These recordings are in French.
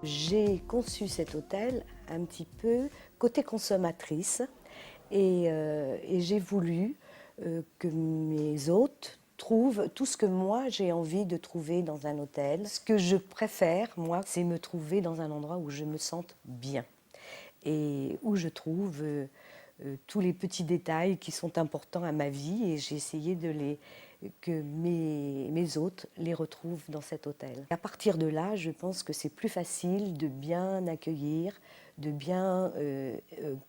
J'ai conçu cet hôtel un petit peu côté consommatrice et j'ai voulu que mes hôtes trouvent tout ce que moi j'ai envie de trouver dans un hôtel. Ce que je préfère, moi, c'est me trouver dans un endroit où je me sente bien et où je trouve tous les petits détails qui sont importants à ma vie et j'ai essayé que mes hôtes les retrouvent dans cet hôtel. À partir de là, je pense que c'est plus facile de bien accueillir, de bien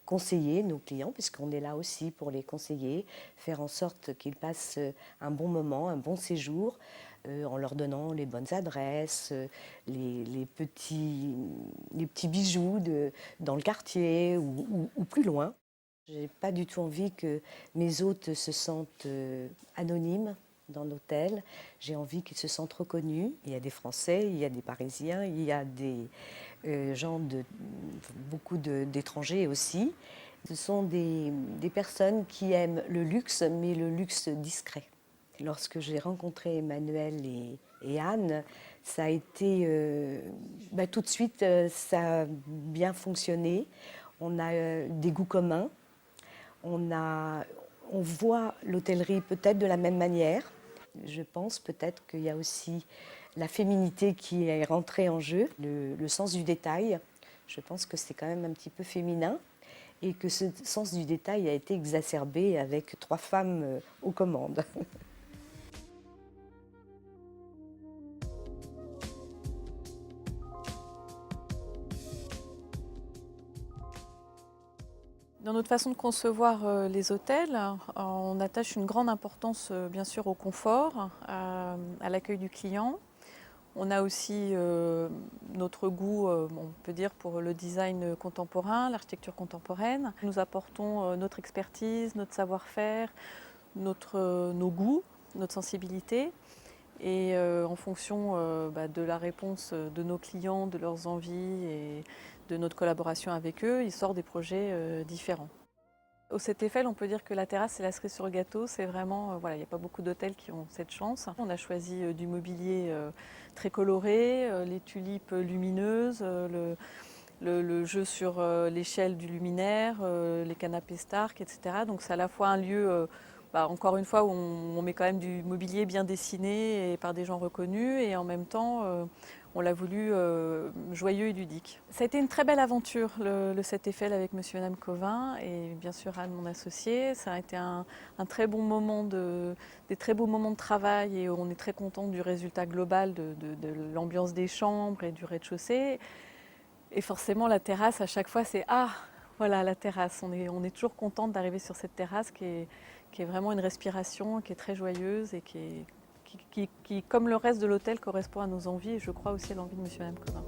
conseiller nos clients, puisqu'on est là aussi pour les conseiller, faire en sorte qu'ils passent un bon moment, un bon séjour, en leur donnant les bonnes adresses, les petits bijoux dans le quartier ou plus loin. Je n'ai pas du tout envie que mes hôtes se sentent anonymes dans l'hôtel. J'ai envie qu'ils se sentent reconnus. Il y a des Français, il y a des Parisiens, il y a des gens beaucoup d'étrangers aussi. Ce sont des personnes qui aiment le luxe, mais le luxe discret. Lorsque j'ai rencontré Emmanuel et Anne, ça a été tout de suite, ça a bien fonctionné. On a des goûts communs. On voit l'hôtellerie peut-être de la même manière. Je pense peut-être qu'il y a aussi la féminité qui est rentrée en jeu, le sens du détail. Je pense que c'est quand même un petit peu féminin et que ce sens du détail a été exacerbé avec 3 femmes aux commandes. Dans notre façon de concevoir les hôtels, on attache une grande importance bien sûr au confort, à l'accueil du client. On a aussi notre goût, on peut dire, pour le design contemporain, l'architecture contemporaine. Nous apportons notre expertise, notre savoir-faire, nos goûts, notre sensibilité. Et en fonction de la réponse de nos clients, de leurs envies et de notre collaboration avec eux, il sort des projets différents. Au 7 Eiffel, on peut dire que la terrasse, c'est la cerise sur le gâteau. C'est vraiment, il n'y a pas beaucoup d'hôtels qui ont cette chance. On a choisi du mobilier très coloré, les tulipes lumineuses, le jeu sur l'échelle du luminaire, les canapés Stark, etc. Donc c'est à la fois un lieu, encore une fois, où on met quand même du mobilier bien dessiné et par des gens reconnus, et en même temps, on l'a voulu joyeux et ludique. Ça a été une très belle aventure, le 7 Eiffel avec Monsieur et Madame Covin, et bien sûr Anne, mon associée. Ça a été un très bon moment des très beaux moments de travail, et on est très content du résultat global de l'ambiance des chambres et du rez-de-chaussée. Et forcément, la terrasse, à chaque fois, c'est ah, voilà, la terrasse. On est toujours contente d'arriver sur cette terrasse qui est vraiment une respiration, qui est très joyeuse et qui, comme le reste de l'hôtel, correspond à nos envies et je crois aussi à l'envie de Monsieur et Madame Covin.